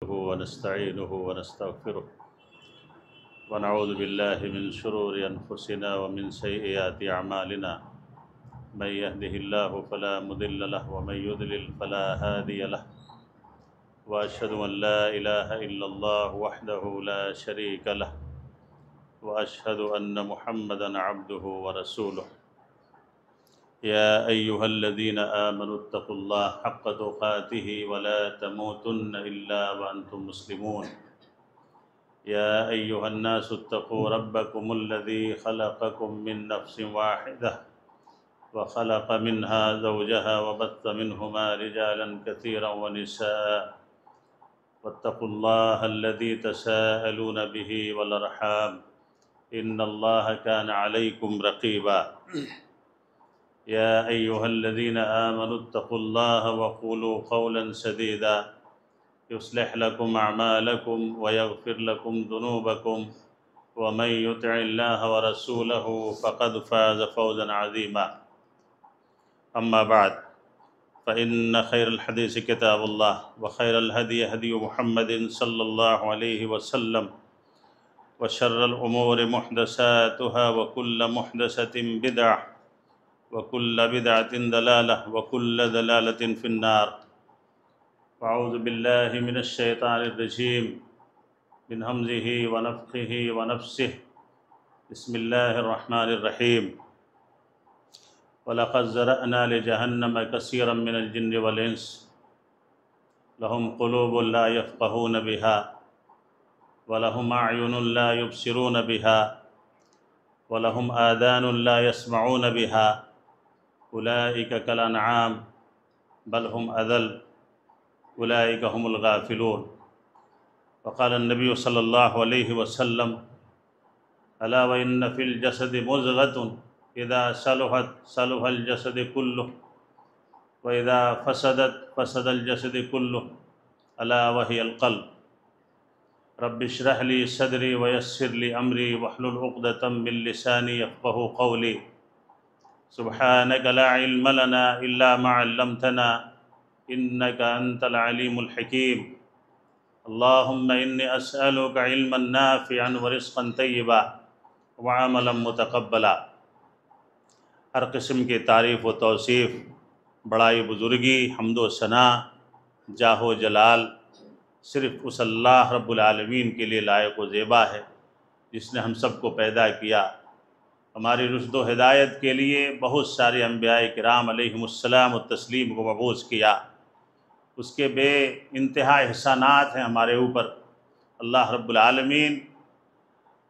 ونستعينه ونستغفره ونعوذ بالله من شرور أنفسنا ومن سيئات أعمالنا من يهده الله فلا مضل له ومن يضلل فلا هادي له وأشهد أن لا إله إلا الله وحده لا شريك له وأشهد أن محمدا عبده ورسوله يا أيها الذين آمنوا اتقوا الله حق تقاته ولا تموتن إلا وأنتم مسلمون يا أيها الناس اتقوا ربكم الذي خلقكم من نفس واحدة وخلق منها زوجها وبث منهما رجالا كثيرا ونساء واتقوا الله الذي تساءلون به والأرحام إن الله كان عليكم رقيبا يا أيها الذين آمنوا اتقوا الله وقولوا قولا سديدا يصلح لكم أعمالكم ويغفر لكم ذنوبكم ومن يطع الله ورسوله فقد فاز فوزا عظيما أما بعد فإن خير الحديث كتاب الله وخير الهدي هدي محمد صلى الله عليه وسلم وشر الأمور محدثاتها وكل محدثة بدعة وكل بدعة ضلالة وكل ضلالة في النار أعوذ بالله من الشيطان الرجيم من همزه ونفخه ونفسه بسم الله الرحمن الرحيم وَلَقَدْ ذَرَأْنَا لِجَهَنَّمَ كَثِيرًا مِنَ الْجِنِّ وَالْإِنسِ لَهُمْ قُلُوبٌ لَا يَفْقَهُونَ بِهَا وَلَهُمْ أَعْيُنٌ لَا يُبْصِرُونَ بِهَا وَلَهُمْ آذَانٌ لَا يَسْمَعُونَ بِهَا أُولَئِكَ كَالْأَنْعَامِ بَلْ هُمْ أَضَلُّ أُولَئِكَ هُمُ الْغَافِلُونَ وقال النبي صلى الله عليه وسلم ألا وإن في الجسد مضغة إذا صلحت صلح الجسد كله وإذا فسدت فسد الجسد كله ألا وهي القلب رب اشرح لي صدري ويسر لي أمري واحلل عقدة من لساني يفقهوا قولي سبحانك لا علم لنا إلا ما علمتنا إنك أنت العليم الحكيم اللهم إني أسألك علما نافعا ورزقا طيبا وعملا متقبلا۔ ہر قسم کی تعریف و توصیف، بڑائی بزرگی، حمد و ثناء، جاہ و جلال صرف اس اللہ رب العالمین کے لیے لائق و زیبا ہے جس نے ہم سب کو پیدا کیا، ہماری رشد و ہدایت کے لیے بہت سارے انبیاء کرام علیہم السلام و تسلیم کو مبعوث کیا۔ اس کے بے انتہا احسانات ہیں ہمارے اوپر۔ اللہ رب العالمین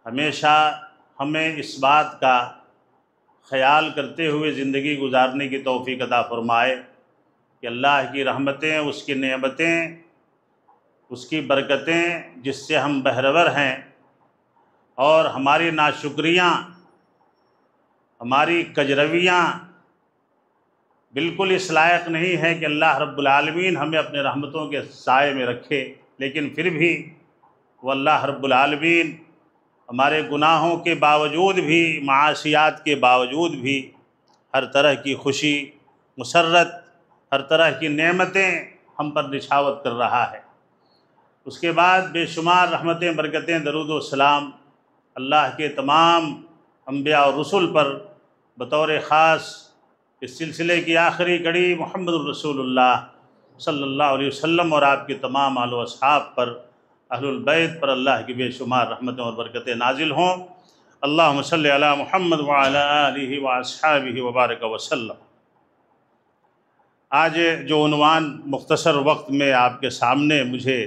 ہمیشہ ہمیں اس بات کا خیال کرتے ہوئے زندگی گزارنے کی توفیق عطا فرمائے کہ اللہ کی رحمتیں، اس کی نعمتیں، اس کی برکتیں جس سے ہم بہرور ہیں، اور ہماری ناشکریاں، ہماری کجرویاں بالکل اس لائق نہیں ہے کہ اللہ رب العالمین ہمیں اپنے رحمتوں کے سائے میں رکھے، لیکن پھر بھی وہ اللہ رب العالمین ہمارے گناہوں کے باوجود بھی، معاصیات کے باوجود بھی ہر طرح کی خوشی، مسرت، ہر طرح کی نعمتیں ہم پر نچھاوت کر رہا ہے۔ اس کے بعد بے شمار رحمتیں، برکتیں، درود و سلام اللہ کے تمام انبیاء اور رسل پر، بطور خاص اس سلسلے کی آخری کڑی محمد الرسول اللہ صلی اللہ علیہ وسلم اور آپ کے تمام آل و اصحاب پر، اہل البیت پر اللہ کی بے شمار رحمتیں اور برکتیں نازل ہوں۔ اللہم صلی علی محمد وعلی آلہ واصحابہ وبارک وسلم۔ آج جو عنوان مختصر وقت میں آپ کے سامنے مجھے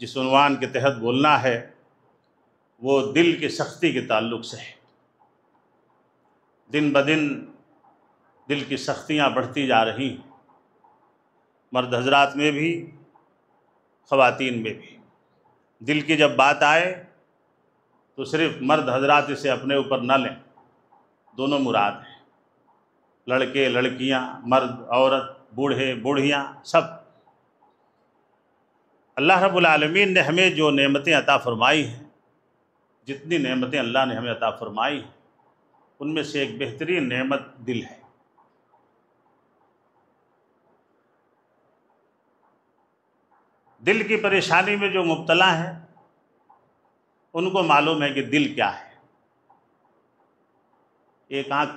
جس عنوان کے تحت بولنا ہے وہ دل کی سختی کے تعلق سے ہے۔ دن بدن دل کی سختیاں بڑھتی جا رہی ہیں، مرد حضرات میں بھی، خواتین میں بھی۔ دل کی جب بات آئے تو صرف مرد حضرات اسے اپنے اوپر نہ لیں، دونوں مراد ہیں، لڑکے لڑکیاں، مرد عورت، بوڑھے بوڑھیاں، سب۔ اللہ رب العالمین نے ہمیں جو نعمتیں عطا فرمائی ہیں، جتنی نعمتیں اللہ نے ہمیں عطا فرمائی ہیں، ان میں سے ایک بہترین نعمت دل ہے۔ دل کی پریشانی میں جو مبتلا ہیں ان کو معلوم ہے کہ دل کیا ہے۔ ایک آنکھ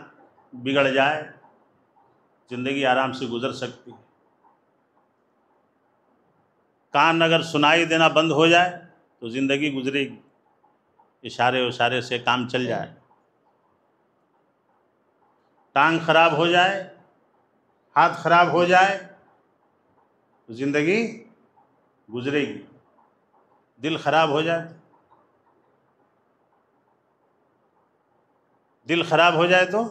بگڑ جائے زندگی آرام سے گزر سکتی ہے، کان اگر سنائی دینا بند ہو جائے تو زندگی گزرے گی، اشارے سے کام چل جائے، ٹانگ خراب ہو جائے، ہاتھ خراب ہو جائے تو زندگی گزرے گی، دل خراب ہو جائے تو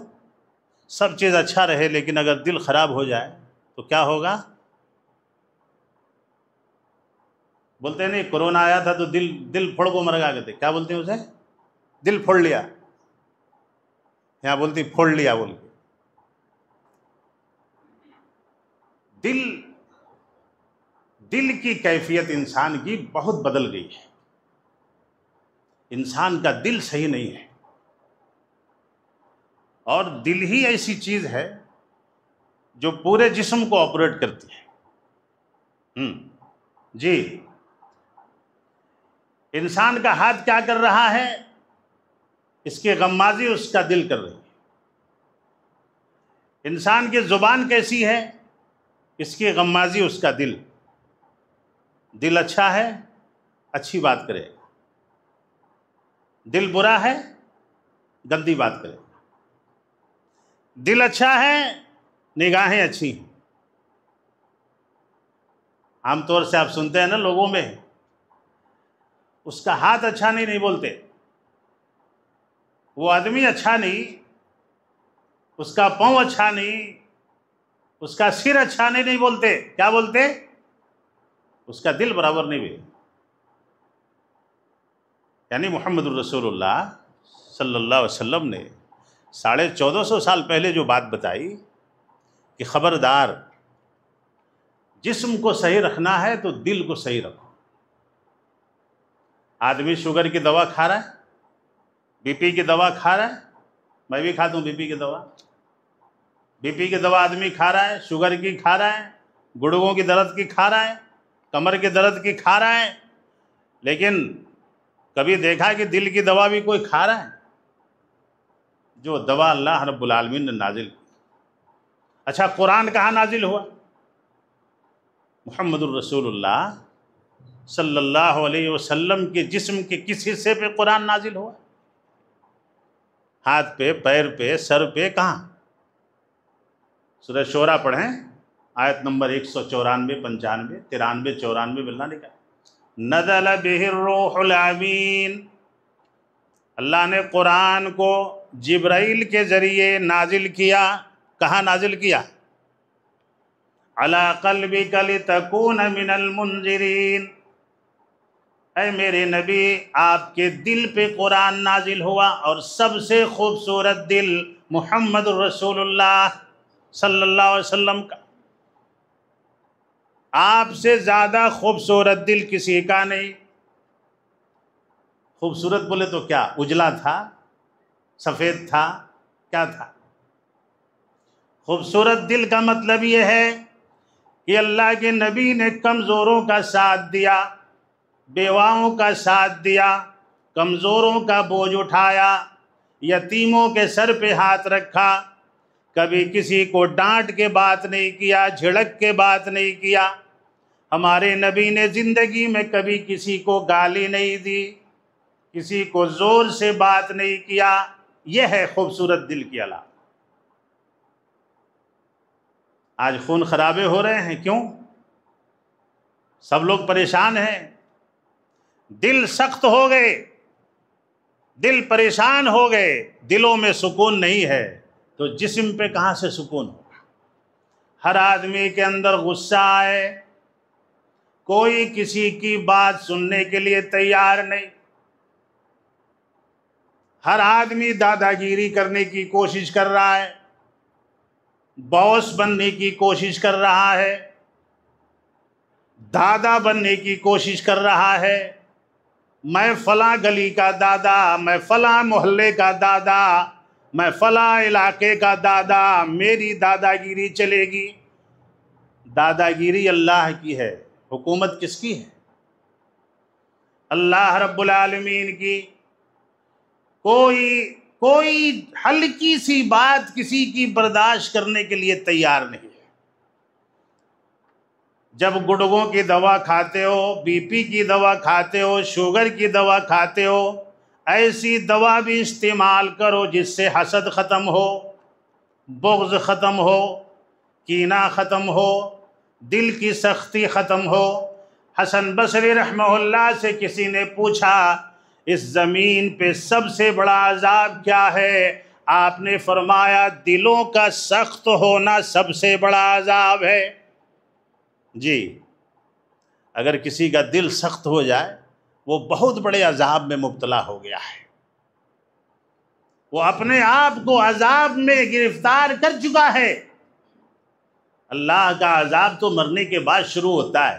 سب چیز اچھا رہے، لیکن اگر دل خراب ہو جائے تو کیا ہوگا؟ بولتے ہیں نہیں، کورونا آیا تھا تو دل پھوڑ کو مر گیا کہتے، کیا بولتے ہیں اسے؟ دل پھوڑ لیا، یہاں بولتی پھوڑ لیا بول کے۔ دل کی کیفیت انسان کی بہت بدل گئی ہے، انسان کا دل صحیح نہیں ہے، اور دل ہی ایسی چیز ہے جو پورے جسم کو آپریٹ کرتی ہے۔ جی، انسان کا ہاتھ کیا کر رہا ہے؟ اس کی غمازی اس کا دل کر رہی ہے۔ انسان کی زبان کیسی ہے؟ اس کی غمازی اس کا دل۔ دل اچھا ہے اچھی بات کرے، دل برا ہے گندی بات کرے۔ دل اچھا ہے نگاہیں اچھی ہیں۔ عام طور سے آپ سنتے ہیں نا لوگوں میں، اس کا ہاتھ اچھا نہیں بولتے، وہ آدمی اچھا نہیں، اس کا پاؤں اچھا نہیں، اس کا سر اچھا نہیں بولتے، کیا بولتے؟ اس کا دل برابر نہیں بھی۔ یعنی محمد الرسول اللہ صلی اللہ علیہ وسلم نے 1450 سال پہلے جو بات بتائی کہ خبردار، جسم کو صحیح رکھنا ہے تو دل کو صحیح رکھو۔ آدمی شوگر کی دوا کھا رہا ہے، بی پی کی دوا کھا رہا ہے، میں بھی کھاتا ہوں بی پی کی دوا، بی پی کی دوا آدمی کھا رہا ہے، شوگر کی کھا رہا ہے، گڑگوں کی درد کی کھا رہا ہے، کمر کے درد کی کھا رہا ہے، لیکن کبھی دیکھا کہ دل کی دوا بھی کوئی کھا رہا ہے؟ جو دوا اللہ رب العالمین نے نازل کی۔ اچھا، قرآن کہاں نازل ہوا؟ محمد الرسول اللہ صلی اللہ علیہ وسلم کے جسم کے کس حصے پہ قرآن نازل ہوا؟ ہاتھ پہ، پیر پہ، سر پہ، کہاں؟ سورہ شورى پڑھیں، آیت نمبر 194، 95، 93، 94 میں اللہ نے کہا نزل بہ الروح الامین، اللہ نے قرآن کو جبرائیل کے ذریعے نازل کیا۔ کہاں نازل کیا؟ علی قلبک لتکون من المنذرین، اے میرے نبی آپ کے دل پہ قرآن نازل ہوا، اور سب سے خوبصورت دل محمد الرسول اللہ صلی اللہ علیہ وسلم کا۔ آپ سے زیادہ خوبصورت دل کسی کا نہیں۔ خوبصورت بولے تو کیا؟ اجلا تھا، سفید تھا، کیا تھا؟ خوبصورت دل کا مطلب یہ ہے کہ اللہ کے نبی نے کمزوروں کا ساتھ دیا، بیواؤں کا ساتھ دیا، کمزوروں کا بوجھ اٹھایا، یتیموں کے سر پہ ہاتھ رکھا، کبھی کسی کو ڈانٹ کے بات نہیں کیا، جھڑک کے بات نہیں کیا۔ ہمارے نبی نے زندگی میں کبھی کسی کو گالی نہیں دی، کسی کو زور سے بات نہیں کیا۔ یہ ہے خوبصورت دل کی علامت۔ آج خون خرابے ہو رہے ہیں، کیوں؟ سب لوگ پریشان ہیں، دل سخت ہو گئے، دل پریشان ہو گئے، دلوں میں سکون نہیں ہے تو جسم پہ کہاں سے سکون ہوگا؟ ہر آدمی کے اندر غصہ آئے، کوئی کسی کی بات سننے کے لیے تیار نہیں، ہر آدمی دادا گیری کرنے کی کوشش کر رہا ہے، باس بننے کی کوشش کر رہا ہے، دادا بننے کی کوشش کر رہا ہے۔ میں فلاں گلی کا دادا، میں فلاں محلے کا دادا، میں فلاں علاقے کا دادا، میری دادا گیری چلے گی۔ دادا گیری اللہ کی ہے، حکومت کس کی ہے؟ اللہ رب العالمین کی۔ کوئی ہلکی سی بات کسی کی برداشت کرنے کے لیے تیار نہیں ہے۔ جب گردوں کی دوا کھاتے ہو، بی پی کی دوا کھاتے ہو، شوگر کی دوا کھاتے ہو، ایسی دوا بھی استعمال کرو جس سے حسد ختم ہو، بغض ختم ہو، کینہ ختم ہو، دل کی سختی ختم ہو۔ حسن بصری رحمہ اللہ سے کسی نے پوچھا اس زمین پہ سب سے بڑا عذاب کیا ہے؟ آپ نے فرمایا دلوں کا سخت ہونا سب سے بڑا عذاب ہے۔ جی، اگر کسی کا دل سخت ہو جائے وہ بہت بڑے عذاب میں مبتلا ہو گیا ہے، وہ اپنے آپ کو عذاب میں گرفتار کر چکا ہے۔ اللہ کا عذاب تو مرنے کے بعد شروع ہوتا ہے۔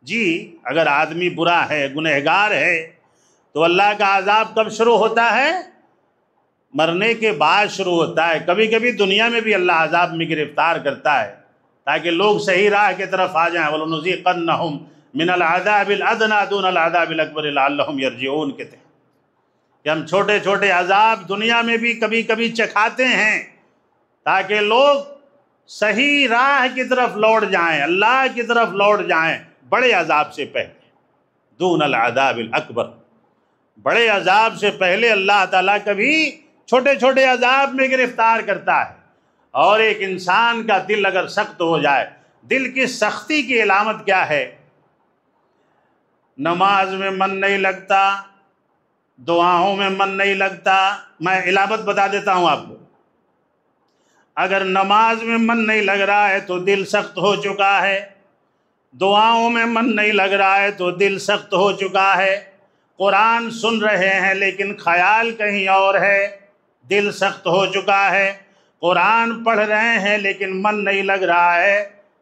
جی، اگر آدمی برا ہے، گنہگار ہے، تو اللہ کا عذاب کب شروع ہوتا ہے؟ مرنے کے بعد شروع ہوتا ہے۔ کبھی کبھی دنیا میں بھی اللہ عذاب میں گرفتار کرتا ہے تاکہ لوگ صحیح راہ کی طرف آ جائیں۔ وَلَنُذِيقَنَّهُمْ مِنَ الْعَذَابِ الْأَدْنَىٰ دُونَ الْعَذَابِ الْأَكْبَرِ لَعَلَّهُمْ يَرْجِعُونَ کہتے ہیں کہ ہم چھوٹے چھوٹے عذاب دنیا میں بھی کبھی کبھی چکھاتے ہیں تاکہ لوگ صحیح راہ کی طرف لوٹ جائیں، اللہ کی طرف لوٹ جائیں بڑے عذاب سے پہلے۔ دون العذاب الاکبر، بڑے عذاب سے پہلے اللہ تعالیٰ کبھی چھوٹے چھوٹے عذاب میں گرفتار کرتا ہے۔ اور ایک انسان کا دل اگر سخت ہو جائے، دل کی سختی کی علامت کیا ہے؟ نماز میں من نہیں لگتا، دعاؤں میں من نہیں لگتا۔ میں علامت بتا دیتا ہوں آپ کو۔ اگر نماز میں من نہیں لگ رہا ہے تو دل سخت ہو چکا ہے، دعاؤں میں من نہیں لگ رہا ہے تو دل سخت ہو چکا ہے، قرآن سن رہے ہیں لیکن خیال کہیں اور ہے، دل سخت ہو چکا ہے، قرآن پڑھ رہے ہیں لیکن من نہیں لگ رہا ہے،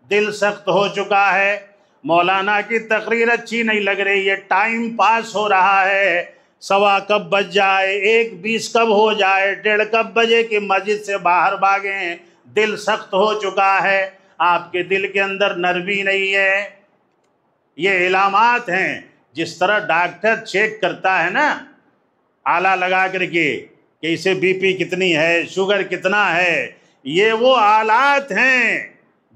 دل سخت ہو چکا ہے، مولانا کی تقریر اچھی نہیں لگ رہی ہے، ٹائم پاس ہو رہا ہے، 1:15 کب بج جائے، 1:20 کب ہو جائے، 1:30 کب بجے کہ مسجد سے باہر بھاگیں، دل سخت ہو چکا ہے، آپ کے دل کے اندر نرمی نہیں ہے۔ یہ علامات ہیں۔ جس طرح ڈاکٹر چیک کرتا ہے نا آلہ لگا کر کے کہ اسے بی پی کتنی ہے، شوگر کتنا ہے، یہ وہ آلات ہیں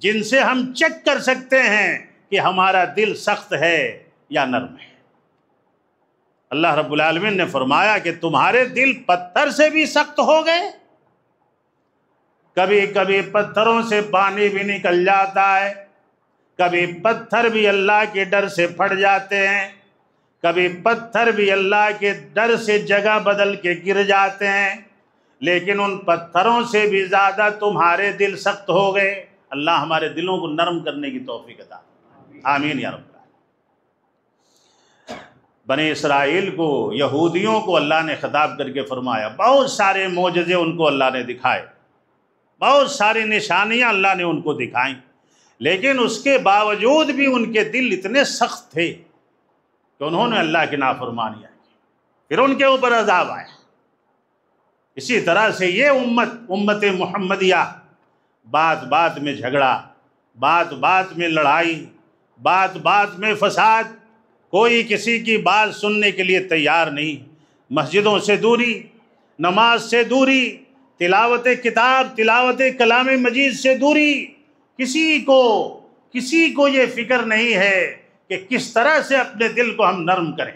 جن سے ہم چیک کر سکتے ہیں کہ ہمارا دل سخت ہے یا نرم ہے۔ اللہ رب العالمین نے فرمایا کہ تمہارے دل پتھر سے بھی سخت ہو گئے۔ کبھی کبھی پتھروں سے پانی بھی نکل جاتا ہے، کبھی پتھر بھی اللہ کے ڈر سے پھٹ جاتے ہیں، کبھی پتھر بھی اللہ کے ڈر سے جگہ بدل کے گر جاتے ہیں، لیکن ان پتھروں سے بھی زیادہ تمہارے دل سخت ہو گئے۔ اللہ ہمارے دلوں کو نرم کرنے کی توفیق عطا فرمائے، آمین یا رب العالمین۔ بنی اسرائیل کو، یہودیوں کو اللہ نے خطاب کر کے فرمایا، بہت سارے معجزے ان کو اللہ نے دکھائے، بہت ساری نشانیاں اللہ نے ان کو دکھائیں، لیکن اس کے باوجود بھی ان کے دل اتنے سخت تھے کہ انہوں نے اللہ کی نافرمانیاں کی، پھر ان کے اوپر عذاب آیا۔ اسی طرح سے یہ امت محمدیہ، بات بات میں جھگڑا، بات بات میں لڑائی، بات بات میں فساد، کوئی کسی کی بات سننے کے لیے تیار نہیں، مسجدوں سے دوری، نماز سے دوری، تلاوت کتاب، تلاوت کلام مجید سے دوری، کسی کو یہ فکر نہیں ہے کہ کس طرح سے اپنے دل کو ہم نرم کریں۔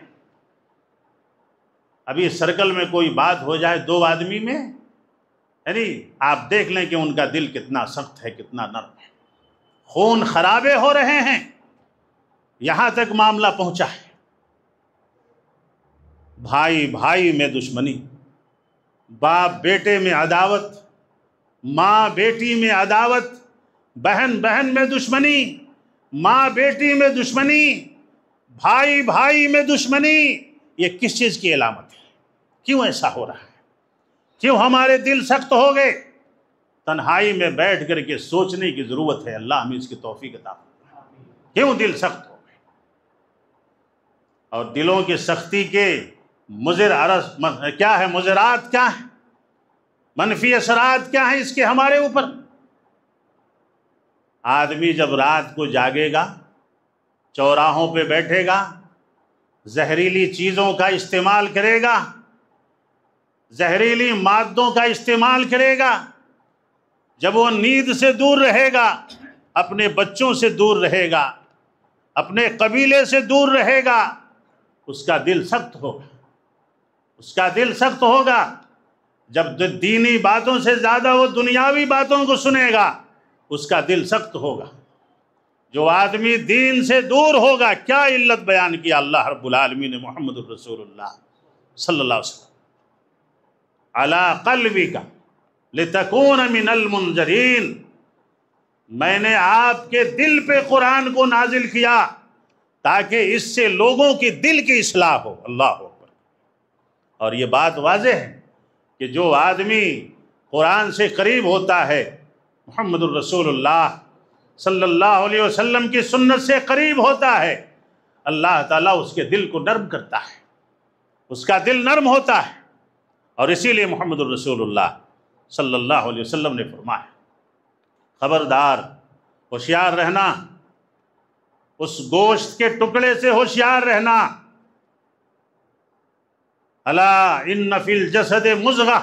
ابھی سرکل میں کوئی بات ہو جائے دو آدمی میں، یعنی آپ دیکھ لیں کہ ان کا دل کتنا سخت ہے، کتنا نرم ہے، خون خرابے ہو رہے ہیں، یہاں تک معاملہ پہنچا ہے۔ بھائی بھائی میں دشمنی، باپ بیٹے میں عداوت، ماں بیٹی میں عداوت، بہن بہن میں دشمنی، ماں بیٹی میں دشمنی، بھائی بھائی میں دشمنی۔ یہ کس چیز کی علامت ہے؟ کیوں ایسا ہو رہا ہے؟ کیوں ہمارے دل سخت ہو گئے؟ تنہائی میں بیٹھ کر کے سوچنے کی ضرورت ہے، اللہ ہمیں اس کی توفیق عطا فرمائے۔ کیوں دل سخت ہو گئے؟ اور دلوں کی سختی کے مضر کیا ہے، مضرات کیا ہیں، منفی اثرات کیا ہیں اس کے ہمارے اوپر؟ آدمی جب رات کو جاگے گا چوراہوں پہ بیٹھے گا، زہریلی چیزوں کا استعمال کرے گا، زہریلی مادوں کا استعمال کرے گا، جب وہ نیند سے دور رہے گا، اپنے بچوں سے دور رہے گا، اپنے قبیلے سے دور رہے گا، اس کا دل سخت ہوگا، اس کا دل سخت ہوگا۔ جب دینی باتوں سے زیادہ وہ دنیاوی باتوں کو سنے گا، اس کا دل سخت ہوگا۔ جو آدمی دین سے دور ہوگا، کیا علت بیان کیا اللہ رب العالمین نے محمد الرسول اللہ صلی اللہ علیہ وسلم، علی قلبک لتکون من المنذرین، میں نے آپ کے دل پہ قرآن کو نازل کیا تاکہ اس سے لوگوں کی دل کی اصلاح ہو۔ اللہ اکبر۔ اور یہ بات واضح ہے کہ جو آدمی قرآن سے قریب ہوتا ہے، محمد الرسول اللہ صلی اللہ علیہ وسلم کی سنت سے قریب ہوتا ہے، اللہ تعالیٰ اس کے دل کو نرم کرتا ہے، اس کا دل نرم ہوتا ہے۔ اور اسی لیے محمد الرسول اللہ صلی اللہ علیہ وسلم نے فرمایا، خبردار، ہوشیار رہنا، اس گوشت کے ٹکڑے سے ہوشیار رہنا۔ الا ان فی الجسد مضغہ،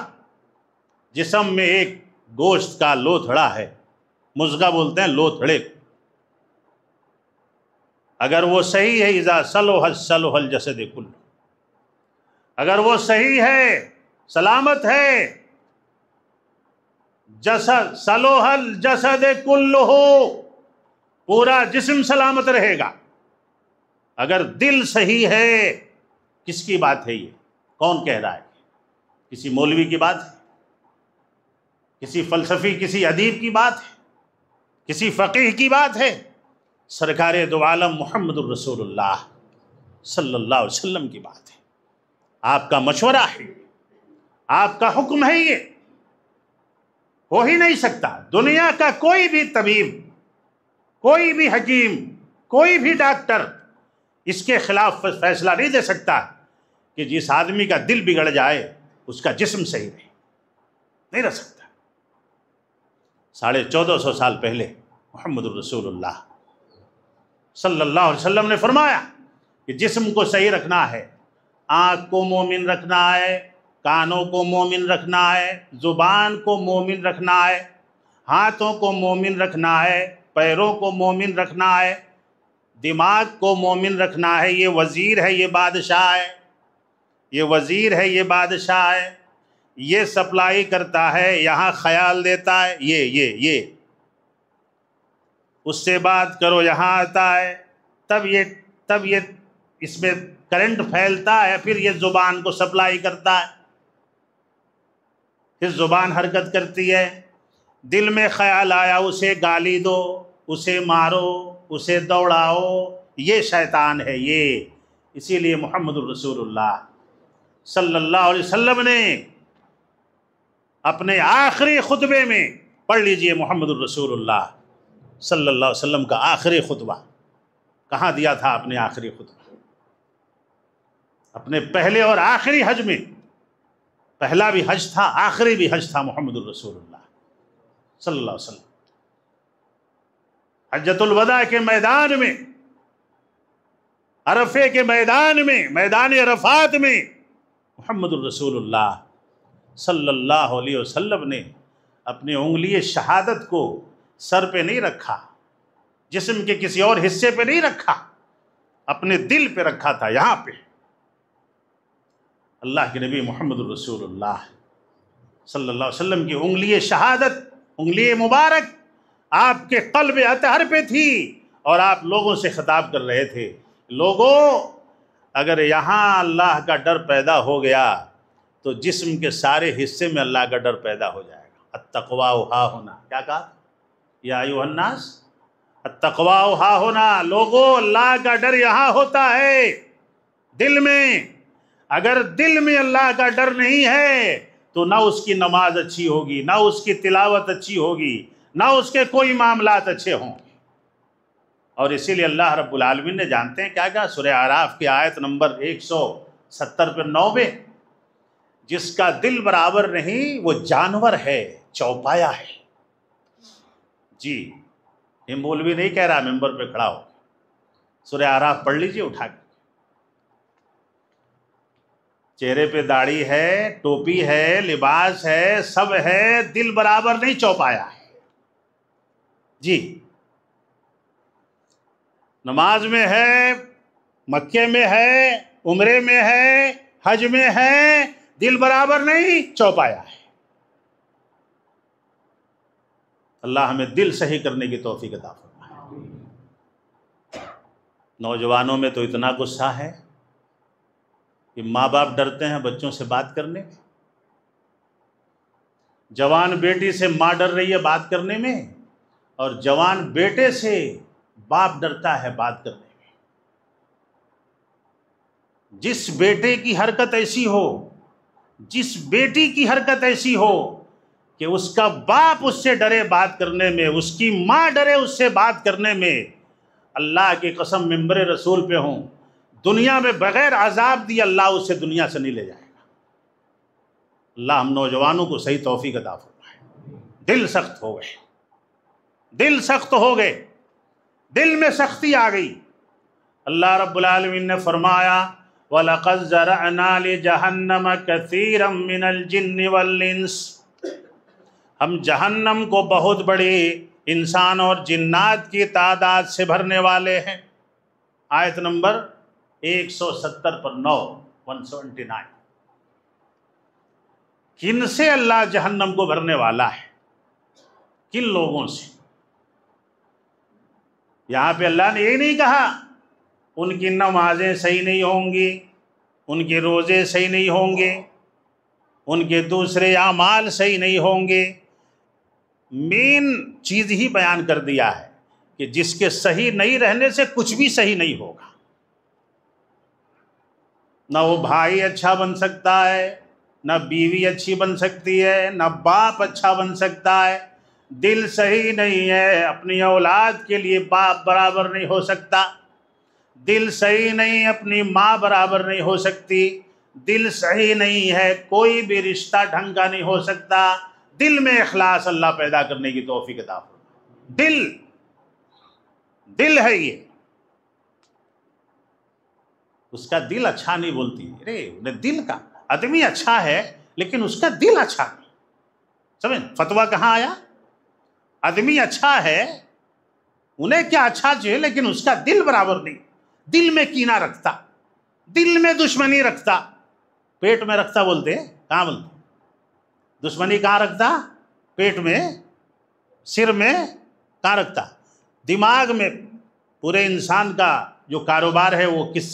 جسم میں ایک گوشت کا لوتھڑا ہے، مضغہ بولتے ہیں لوتھڑے، اگر وہ صحیح ہے، اذا صلح صلح الجسد کلہ، اگر وہ صحیح ہے، سلامت ہے، جسد صلح الجسد کلہ، پورا جسم سلامت رہے گا۔ اگر دل صحیح ہے، کس کی بات ہے یہ؟ کون کہہ رہا ہے؟ کسی مولوی کی بات ہے؟ کسی فلسفی، کسی ادیب کی بات ہے؟ کسی فقیہ کی بات ہے؟ سرکار دو عالم محمد الرسول اللہ صلی اللہ علیہ وسلم کی بات ہے۔ آپ کا مشورہ ہے، آپ کا حکم ہے، یہ ہو ہی نہیں سکتا۔ دنیا کا کوئی بھی طبیب، کوئی بھی حکیم، کوئی بھی ڈاکٹر اس کے خلاف فیصلہ نہیں دے سکتا کہ جس آدمی کا دل بگڑ جائے اس کا جسم صحیح رہے، نہیں رہ سکتا۔ 1450 سال پہلے محمد الرسول اللہ صلی اللہ علیہ وسلم نے فرمایا کہ جسم کو صحیح رکھنا ہے، آنکھ کو مومن رکھنا ہے، کانوں کو مومن رکھنا ہے، زبان کو مومن رکھنا ہے، ہاتھوں کو مومن رکھنا ہے، پیروں کو مومن رکھنا ہے، دماغ کو مومن رکھنا ہے۔ یہ وزیر ہے، یہ بادشاہ ہے، یہ وزیر ہے، یہ بادشاہ ہے، یہ سپلائی کرتا ہے، یہاں خیال دیتا ہے، یہ اس سے بات کرو، یہاں آتا ہے، تب یہ اس میں کرنٹ پھیلتا ہے، پھر یہ زبان کو سپلائی کرتا ہے، پھر زبان حرکت کرتی ہے۔ دل میں خیال آیا، اسے گالی دو، اسے مارو، اسے دوڑاؤ، یہ شیطان ہے یہ۔ اسی لیے محمد الرسول اللہ صلی اللہ علیہ وسلم نے اپنے آخری خطبے میں، پڑھ لیجئے محمد الرسول اللہ صلی اللہ علیہ وسلم کا آخری خطبہ کہاں دیا تھا؟ اپنے آخری خطبہ، اپنے پہلے اور آخری حج میں۔ پہلا بھی حج تھا، آخری بھی حج تھا محمد الرسول اللہ صلی اللہ علیہ وسلم۔ حجۃ الوداع کے میدان میں، عرفے کے میدان میں، میدان عرفات میں، محمد الرسول اللہ صلی اللہ علیہ وسلم نے اپنی انگلی شہادت کو سر پہ نہیں رکھا، جسم کے کسی اور حصے پہ نہیں رکھا، اپنے دل پہ رکھا تھا، یہاں پہ۔ اللہ کے نبی محمد الرسول اللہ صلی اللہ علیہ وسلم کی انگلی شہادت، انگلی مبارک آپ کے قلب اطہر پہ تھی، اور آپ لوگوں سے خطاب کر رہے تھے، لوگوں، اگر یہاں اللہ کا ڈر پیدا ہو گیا تو جسم کے سارے حصے میں اللہ کا ڈر پیدا ہو جائے گا۔ التقویٰ ہا ہونا، کیا کہا؟ یا ایھا الناس التقویٰ ہا ہونا، لوگوں، اللہ کا ڈر یہاں ہوتا ہے، دل میں۔ اگر دل میں اللہ کا ڈر نہیں ہے تو نہ اس کی نماز اچھی ہوگی، نہ اس کی تلاوت اچھی ہوگی، نہ اس کے کوئی معاملات اچھے ہوں گے۔ اور اسی لیے اللہ رب العالمین نے، جانتے ہیں کیا کہا؟ سورہ اعراف کی آیت نمبر 170 پر 9 میں، جس کا دل برابر نہیں وہ جانور ہے، چوپایا ہے۔ جی، یہ مولوی نہیں کہہ رہا ممبر پہ کھڑا ہو، سورہ اعراف پڑھ لیجئے اٹھا کے. چہرے پہ داڑھی ہے، ٹوپی ہے، لباس ہے، سب ہے، دل برابر نہیں چوپایا ہے. جی نماز میں ہے، مکے میں ہے، عمرے میں ہے، حج میں ہے، دل برابر نہیں چوپایا ہے. اللہ ہمیں دل صحیح کرنے کی توفیق عطا فرمائے. نوجوانوں میں تو اتنا غصہ ہے کہ ماں باپ ڈرتے ہیں بچوں سے بات کرنے میں. جوان بیٹی سے ماں ڈر رہی ہے بات کرنے میں، اور جوان بیٹے سے باپ ڈرتا ہے بات کرنے میں. جس بیٹے کی حرکت ایسی ہو، جس بیٹی کی حرکت ایسی ہو کہ اس کا باپ اس سے ڈرے بات کرنے میں، اس کی ماں ڈرے اس سے بات کرنے میں، اللہ کی قسم ممبر رسول پہ ہوں، دنیا میں بغیر عذاب دی اللہ اسے دنیا سے نہیں لے جائے گا. اللہ ہم نوجوانوں کو صحیح توفیق عطا فرمائے. دل سخت ہو گئے، دل سخت ہو گئے، دل میں سختی آ گئی. اللہ رب العالمین نے فرمایا وَلَقَدْ زَرَعْنَا لِجَهَنَّمَ كَثِيرًا مِنَ الْجِنِّ وَالْإِنسِ، ہم جہنم کو بہت بڑی انسان اور جنات کی تعداد سے بھرنے والے ہیں. آیت نمبر 170 پر 179. کن سے اللہ جہنم کو بھرنے والا ہے؟ کن لوگوں سے؟ یہاں پہ اللہ نے یہ نہیں کہا ان کی نمازیں صحیح نہیں ہوں گی، ان کے روزے صحیح نہیں ہوں گے، ان کے دوسرے اعمال صحیح نہیں ہوں گے. مین چیز ہی بیان کر دیا ہے کہ جس کے صحیح نہیں رہنے سے کچھ بھی صحیح نہیں ہوگا. نہ وہ بھائی اچھا بن سکتا ہے، نہ بیوی اچھی بن سکتی ہے، نہ باپ اچھا بن سکتا ہے. دل صحیح نہیں ہے، اپنی اولاد کے لیے باپ برابر نہیں ہو سکتا. دل صحیح نہیں، اپنی ماں برابر نہیں ہو سکتی. دل صحیح نہیں ہے، کوئی بھی رشتہ ڈھنگ کا نہیں ہو سکتا. دل میں اخلاص اللہ پیدا کرنے کی توفیق عطا فرمائے. دل ہے یہ، اس کا دل اچھا نہیں بولتی. ارے دل کا آدمی اچھا ہے لیکن اس کا دل اچھا نہیں. سمجھ فتویٰ کہاں آیا؟ آدمی اچھا ہے، انہیں کیا اچھا چاہیے لیکن اس کا دل برابر نہیں. دل میں کینہ رکھتا، دل میں دشمنی رکھتا. پیٹ میں رکھتا بولتے، کہاں بولتے؟ دشمنی کہاں رکھتا؟ پیٹ میں، سر میں، کہاں رکھتا؟ دماغ میں. پورے انسان کا جو کاروبار ہے وہ کس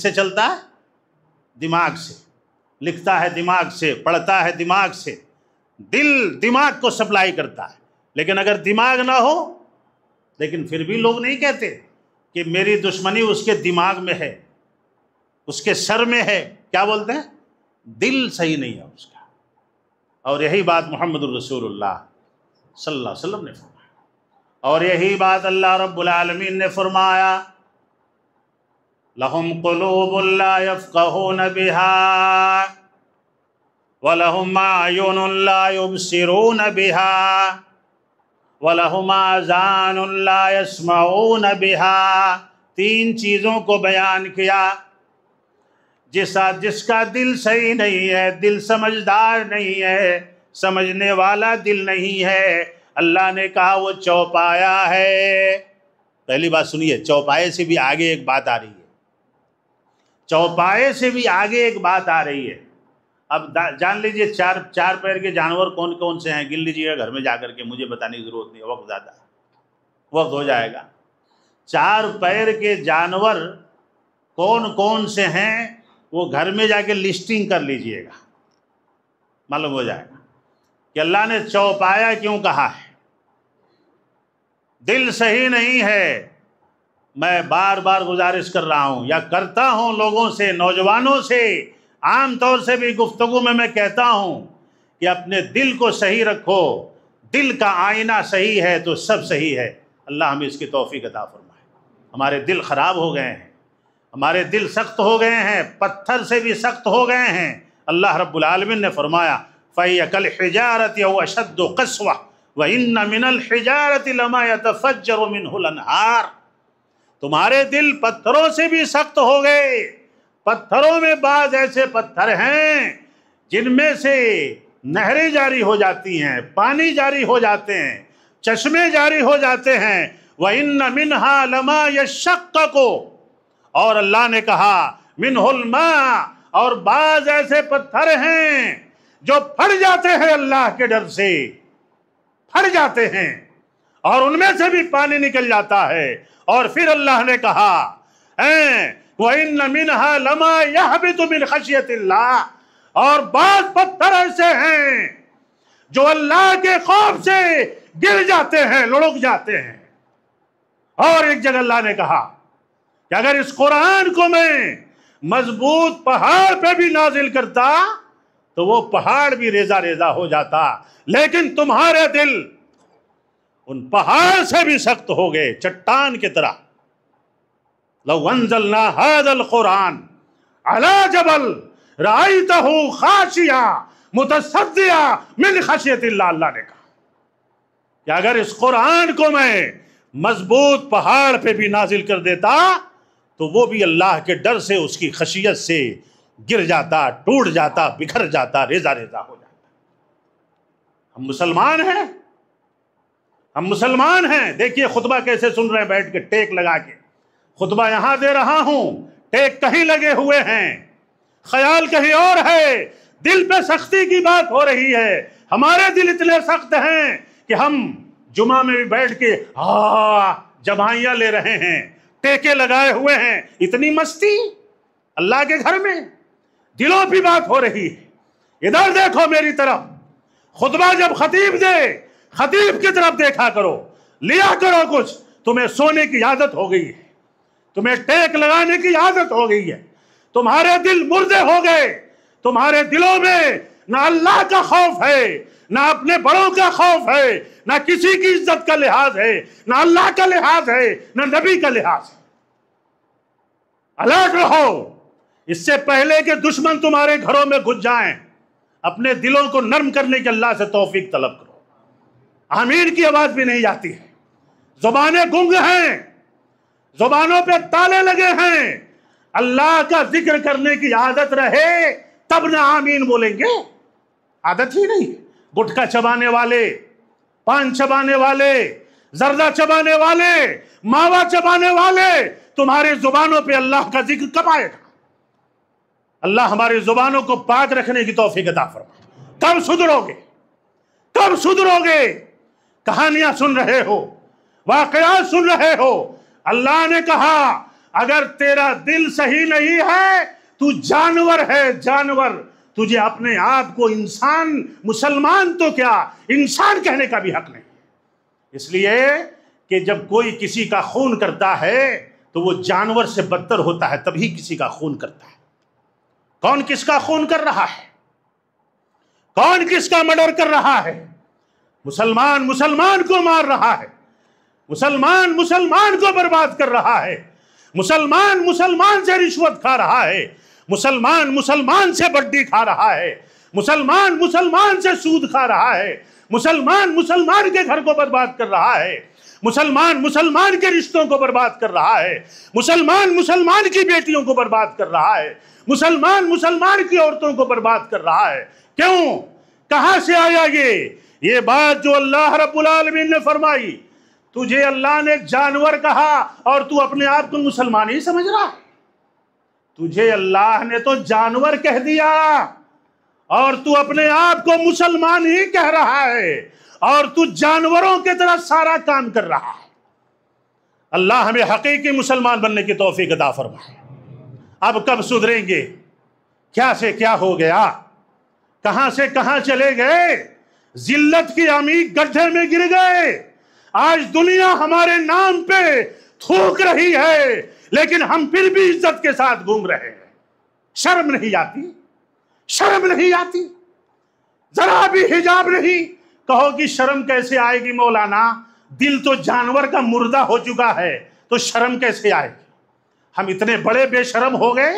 سے چلتا ہے؟ دماغ سے. لکھتا ہے دماغ سے، پڑھتا ہے دماغ سے. دل دماغ کو سپلائی کرتا ہے. لیکن اگر دماغ نہ ہو، لیکن پھر بھی لوگ نہیں کہتے کہ میری دشمنی اس کے دماغ میں ہے، اس کے سر میں ہے. کیا بولتے ہیں؟ دل صحیح نہیں ہے اس کا. اور یہی بات محمد الرسول اللہ صلی اللہ علیہ وسلم نے فرمایا. اور یہی بات اللہ رب العالمین نے فرمایا لَهُمْ قُلُوبٌ لَا يَفْقَهُونَ بِهَا وَلَهُمْ أَعْيُنٌ لَا يُبْصِرُونَ بِهَا وَلَهُمْ آذَانٌ لَا يَسْمَعُونَ بِهَا. 3 چیزوں کو بیان کیا. جس کا دل صحیح نہیں ہے، دل سمجھدار نہیں ہے، سمجھنے والا دل نہیں ہے، اللہ نے کہا وہ چوپایا ہے. پہلی بات سنیے، چوپائے سے بھی آگے ایک بات آ رہی ہے. چوپائے سے بھی آگے ایک بات آ رہی ہے. اب جان لیجئے چار پیر کے جانور کون کون سے ہیں، گن لیجئے گھر میں جا کر کے. مجھے بتانے کی ضرورت نہیں، وقت زیادہ ہے، وقت ہو جائے گا. 4 پیر کے جانور کون کون سے ہیں وہ گھر میں جا کے لسٹنگ کر لیجئے گا، معلوم ہو جائے گا کہ اللہ نے چوپایا کیوں کہا ہے. دل صحیح نہیں ہے. میں بار بار گزارش کر رہا ہوں یا کرتا ہوں لوگوں سے، نوجوانوں سے، عام طور سے بھی گفتگو میں کہتا ہوں کہ اپنے دل کو صحیح رکھو. دل کا آئینہ صحیح ہے تو سب صحیح ہے. اللہ ہمیں اس کی توفیق عطا فرمائے. ہمارے دل خراب ہو گئے ہیں، ہمارے دل سخت ہو گئے ہیں، پتھر سے بھی سخت ہو گئے ہیں. اللہ رب العالمین نے فرمایا فَهِيَ كَالْحِجَارَةِ أَوْ أَشَدُّ قَسْوَةً وَإِنَّ مِنَ الْحِجَارَةِ لَمَا يَتَفَجَّرُ مِنْهُ الْأَنْهَارُ. تمہارے دل پتھروں سے بھی سخت ہو گئے. پتھروں میں بعض ایسے پتھر ہیں جن میں سے نہریں جاری ہو جاتی ہیں، پانی جاری ہو جاتے ہیں، چشمے جاری ہو جاتے ہیں. وَإِنَّ مِنْهَا لَمَا يَشَّقَّقُ، اور اللہ نے کہا مِنْهُ الْمَاءُ، اور بعض ایسے پتھر ہیں جو پھٹ جاتے ہیں اللہ کے ڈر سے، پھٹ جاتے ہیں اور ان میں سے بھی پانی نکل جاتا ہے. اور پھر اللہ نے کہا وَإِنَّ مِنْهَا لَمَا يَهْبِطُ مِنْ خَشْيَةِ اللَّهِ، اور بعض پتھر ایسے ہیں جو اللہ کے خوف سے گر جاتے ہیں، لڑک جاتے ہیں. اور ایک جگہ اللہ نے کہا کہ اگر اس قرآن کو میں مضبوط پہاڑ پہ بھی نازل کرتا تو وہ پہاڑ بھی ریزہ ریزہ ہو جاتا، لیکن تمہارے دل ان پہاڑ سے بھی سخت ہو گئے، چٹان کی طرح. لو انزلنا هذا القرآن على جبل رأيته خاشعا متصدعا من خشیة اللہ. اللہ نے کہا کہ اگر اس قرآن کو میں مضبوط پہاڑ پہ بھی نازل کر دیتا تو وہ بھی اللہ کے ڈر سے، اس کی خشیت سے گر جاتا، ٹوٹ جاتا، بکھر جاتا، ریزہ ریزہ ہو جاتا. ہم مسلمان ہیں، ہم مسلمان ہیں. دیکھیے خطبہ کیسے سن رہے ہیں بیٹھ کے ٹیک لگا کے. خطبہ یہاں دے رہا ہوں، ٹیک کہیں لگے ہوئے ہیں، خیال کہیں اور ہے، دل پہ سختی کی بات ہو رہی ہے. ہمارے دل اتنے سخت ہیں کہ ہم جمعہ میں بھی بیٹھ کے جمائیاں لے رہے ہیں، ٹیکے لگائے ہوئے ہیں. اتنی مستی اللہ کے گھر میں، دلوں پہ بات ہو رہی ہے. ادھر دیکھو میری طرف، خطبہ جب خطیب دے، خطیب کی طرف دیکھا کرو، لیا کرو کچھ. تمہیں سونے کی عادت ہو گئی ہے، تمہیں ٹیک لگانے کی عادت ہو گئی ہے، تمہارے دل مردے ہو گئے، تمہارے دلوں میں نہ اللہ کا خوف ہے، نہ اپنے بڑوں کا خوف ہے، نہ کسی کی عزت کا لحاظ ہے، نہ اللہ کا لحاظ ہے، نہ نبی کا لحاظ ہے. الرٹ رہو اس سے پہلے کہ دشمن تمہارے گھروں میں گھس جائیں. اپنے دلوں کو نرم کرنے کے اللہ سے توفیق طلب کرو. آمین کی آواز بھی نہیں جاتی ہے، زبانیں گنگ ہیں، زبانوں پہ تالے لگے ہیں. اللہ کا ذکر کرنے کی عادت رہے تب نہ آمین بولیں گے. عادت ہی نہیں. گٹکا چبانے والے، پان چبانے والے، زردہ چبانے والے، ماوا چبانے والے، تمہاری زبانوں پہ اللہ کا ذکر کب آئے گا؟ اللہ ہماری زبانوں کو پاک رکھنے کی توفیق عطا فرمائے. کب سدھرو گے؟ کب سدھرو گے؟ کہانیاں سن رہے ہو، واقعات سن رہے ہو. اللہ نے کہا اگر تیرا دل صحیح نہیں ہے تو جانور ہے، جانور. تجھے اپنے آپ کو انسان، مسلمان تو کیا انسان کہنے کا بھی حق نہیں. اس لیے کہ جب کوئی کسی کا خون کرتا ہے تو وہ جانور سے بدتر ہوتا ہے، تبھی کسی کا خون کرتا ہے. کون کس کا خون کر رہا ہے؟ کون کس کا مرڈر کر رہا ہے؟ مسلمان مسلمان کو مار رہا ہے، مسلمان مسلمان کو برباد کر رہا ہے، مسلمان مسلمان سے رشوت کھا رہا ہے، مسلمان مسلمان سے بڈی کھا رہا ہے، مسلمان مسلمان سے سود کھا رہا ہے، مسلمان مسلمان کے گھر کو برباد کر رہا ہے، مسلمان مسلمان کے رشتوں کو برباد کر رہا ہے، مسلمان مسلمان کی بیٹیوں کو برباد کر رہا ہے، مسلمان مسلمان کی عورتوں کو برباد کر رہا ہے. کیوں؟ کہاں سے آیا یہ بات جو اللہ رب العالمین نے فرمائی؟ تجھے اللہ نے جانور کہا اور تو اپنے آپ کو مسلمان ہی سمجھ رہا ہے. تجھے اللہ نے تو جانور کہہ دیا اور تو اپنے آپ کو مسلمان ہی کہہ رہا ہے، اور تو جانوروں کی طرح سارا کام کر رہا ہے. اللہ ہمیں حقیقی مسلمان بننے کی توفیق عطا فرمائے. اب کب سدھریں گے؟ کیا سے کیا ہو گیا؟ کہاں سے کہاں چلے گئے؟ ذلت کی عمیق گڈھے میں گر گئے. آج دنیا ہمارے نام پہ تھوک رہی ہے لیکن ہم پھر بھی عزت کے ساتھ گھوم رہے ہیں. شرم نہیں آتی؟ شرم نہیں آتی؟ ذرا بھی حجاب نہیں؟ کہو کہ شرم کیسے آئے گی مولانا؟ دل تو جانور کا مردہ ہو چکا ہے تو شرم کیسے آئے گی؟ ہم اتنے بڑے بے شرم ہو گئے.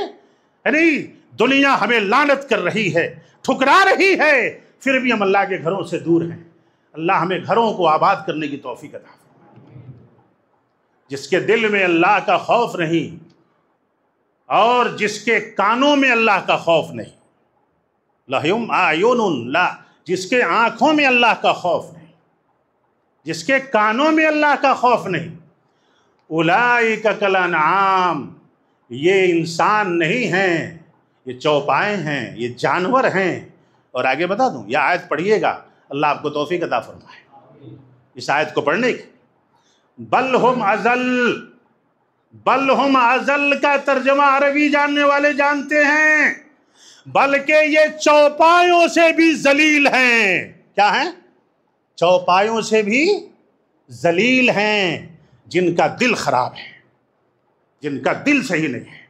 یعنی دنیا ہمیں لعنت کر رہی ہے، ٹھکرا رہی ہے، پھر بھی ہم اللہ کے گھروں سے دور ہیں. اللہ ہمیں گھروں کو آباد کرنے کی توفیق عطا فرمائے. جس کے دل میں اللہ کا خوف نہیں اور جس کے کانوں میں اللہ کا خوف نہیں، لہم اعین لا، جس کے آنکھوں میں اللہ کا خوف نہیں، جس کے کانوں میں اللہ کا خوف نہیں، اولئک کالانعام، یہ انسان نہیں ہیں، یہ چوپائے ہیں، یہ جانور ہیں۔ اور آگے بتا دوں، یہ آیت پڑھیے گا، اللہ آپ کو توفیق عطا فرمائے اس آیت کو پڑھنے کی۔ بل ہم اضل، بل ہم اضل کا ترجمہ عربی جاننے والے جانتے ہیں، بلکہ یہ چوپایوں سے بھی ذلیل ہیں۔ کیا ہیں؟ چوپایوں سے بھی ذلیل ہیں، جن کا دل خراب ہے، جن کا دل صحیح نہیں ہے۔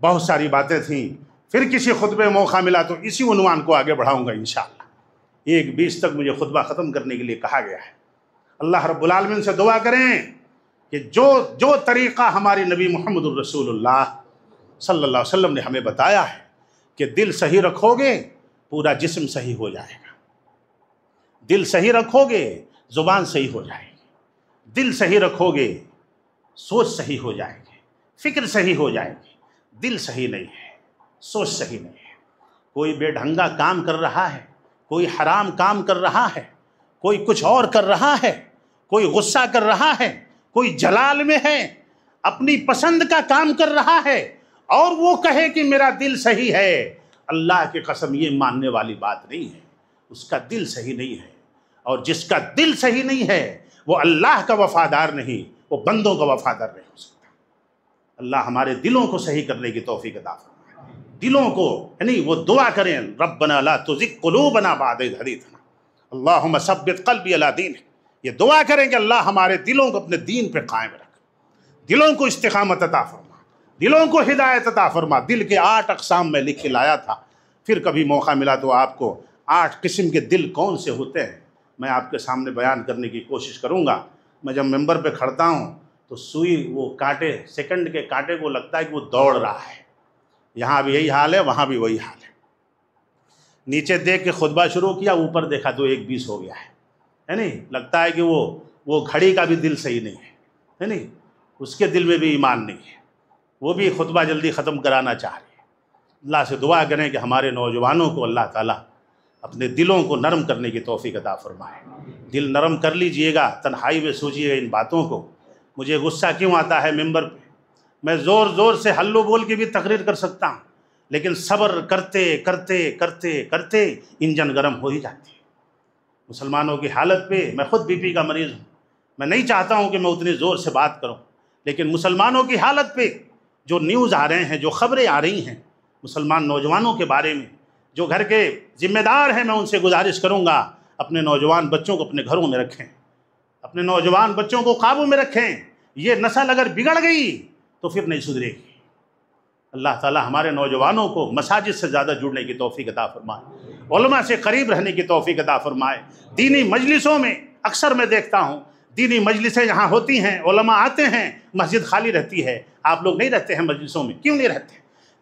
بہت ساری باتیں تھیں، پھر کسی خطبے موقع ملا تو اسی عنوان کو آگے بڑھاؤں گا انشاءاللہ۔ 1:20 تک مجھے خطبہ ختم کرنے کے لیے کہا گیا ہے۔ اللہ رب العالمین سے دعا کریں کہ جو طریقہ ہماری نبی محمد الرسول اللہ صلی اللہ علیہ وسلم نے ہمیں بتایا ہے کہ دل صحیح رکھو گے پورا جسم صحیح ہو جائے گا، دل صحیح رکھو گے زبان صحیح ہو جائے گی، دل صحیح رکھو گے سوچ صحیح ہو جائے گی، فکر صحیح ہو جائے گی۔ دل صحیح نہیں ہے، سوچ صحیح نہیں ہے، کوئی بے ڈھنگا کام کر رہا ہے، کوئی حرام کام کر رہا ہے، کوئی کچھ اور کر رہا ہے، کوئی غصہ کر رہا ہے، کوئی جلال میں ہے، اپنی پسند کا کام کر رہا ہے، اور وہ کہے کہ میرا دل صحیح ہے، اللہ کی قسم یہ ماننے والی بات نہیں ہے، اس کا دل صحیح نہیں ہے۔ اور جس کا دل صحیح نہیں ہے وہ اللہ کا وفادار نہیں، وہ بندوں کا وفادار نہیں ہو سکتا۔ اللہ ہمارے دلوں کو صحیح کرنے کی توفیق عطا فرمائے، دلوں کو، یعنی وہ دعا کریں ربنا لا تزغ قلوبنا بعد اذ ہدیتنا اللہم ثبت قلبی علی دینک، یہ دعا کریں کہ اللہ ہمارے دلوں کو اپنے دین پہ قائم رکھ، دلوں کو استقامت عطا فرما، دلوں کو ہدایت عطا فرما۔ دل کے 8 اقسام میں لکھ کے لایا تھا، پھر کبھی موقع ملا تو آپ کو 8 قسم کے دل کون سے ہوتے ہیں میں آپ کے سامنے بیان کرنے کی کوشش کروں گا۔ میں جب ممبر پہ کھڑتا ہوں تو سوئی وہ کانٹے، سیکنڈ کے کانٹے کو لگتا ہے کہ وہ دوڑ رہا ہے، یہاں بھی یہی حال ہے، وہاں بھی وہی حال ہے۔ نیچے دیکھ کے خطبہ شروع کیا، اوپر دیکھا تو 1:20 ہو گیا ہے نہیں؟ لگتا ہے کہ وہ گھڑی کا بھی دل صحیح نہیں ہے نہیں؟ اس کے دل میں بھی ایمان نہیں ہے، وہ بھی خطبہ جلدی ختم کرانا چاہ رہے ہیں۔ اللہ سے دعا کریں کہ ہمارے نوجوانوں کو اللہ تعالیٰ اپنے دلوں کو نرم کرنے کی توفیق عطا فرمائے۔ دل نرم کر لیجئے گا، تنہائی میں سوچئے گا ان باتوں کو۔ مجھے غصہ کیوں آتا ہے ممبر پہ؟ میں زور زور سے ہلو بول کے بھی تقریر کر سکتا ہوں، لیکن صبر کرتے کرتے کرتے کرتے انجن گرم ہو ہی جاتی ہے۔ مسلمانوں کی حالت پہ، میں خود BP کا مریض ہوں، میں نہیں چاہتا ہوں کہ میں اتنی زور سے بات کروں، لیکن مسلمانوں کی حالت پہ جو نیوز آ رہے ہیں، جو خبریں آ رہی ہیں مسلمان نوجوانوں کے بارے میں، جو گھر کے ذمہ دار ہیں، میں ان سے گزارش کروں گا اپنے نوجوان بچوں کو اپنے گھروں میں رکھیں، اپنے نوجوان بچوں کو قابو میں رکھیں۔ یہ نسل اگر بگڑ گئی تو پھر نہیں سدھرے گی۔ اللہ تعالی ہمارے نوجوانوں کو مساجد سے زیادہ جڑنے کی توفیق عطا فرمائے، علماء سے قریب رہنے کی توفیق عطا فرمائے۔ دینی مجلسوں میں اکثر میں دیکھتا ہوں، دینی مجلسیں یہاں ہوتی ہیں، علماء آتے ہیں، مسجد خالی رہتی ہے۔ آپ لوگ نہیں رہتے ہیں مجلسوں میں، کیوں نہیں رہتے؟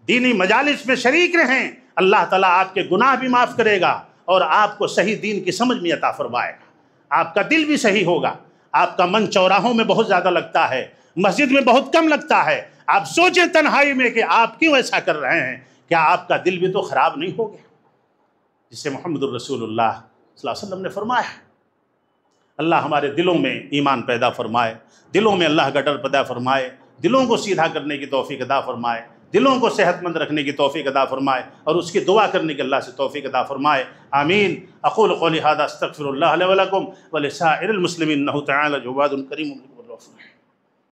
دینی مجالس میں شریک رہیں، اللہ تعالیٰ آپ کے گناہ بھی معاف کرے گا اور آپ کو صحیح دین کی سمجھ میں عطا فرمائے گا۔ آپ کا دل بھی صحیح ہوگا۔ آپ کا من چوراہوں میں بہت زیادہ لگتا ہے، مسجد میں بہت کم لگتا ہے۔ آپ سوچیں تنہائی میں کہ آپ کیوں ایسا کر رہے ہیں؟ کیا آپ کا دل بھی تو خراب نہیں ہو گیا؟ جسے محمد الرسول اللہ صلی اللہ علیہ وسلم نے فرمایا۔ اللہ ہمارے دلوں میں ایمان پیدا فرمائے، دلوں میں اللہ کا ڈر پیدا فرمائے، دلوں کو سیدھا کرنے کی توفیق عطا فرمائے، دلوں کو صحت مند رکھنے کی توفیق عطا فرمائے، اور اس کی دعا کرنے کی اللہ سے توفیق عطا فرمائے۔ آمین۔ اقول قولی ھذا استغفر اللہ لی ولکم ولسائر المسلمین انہ تعالی جواد کریم۔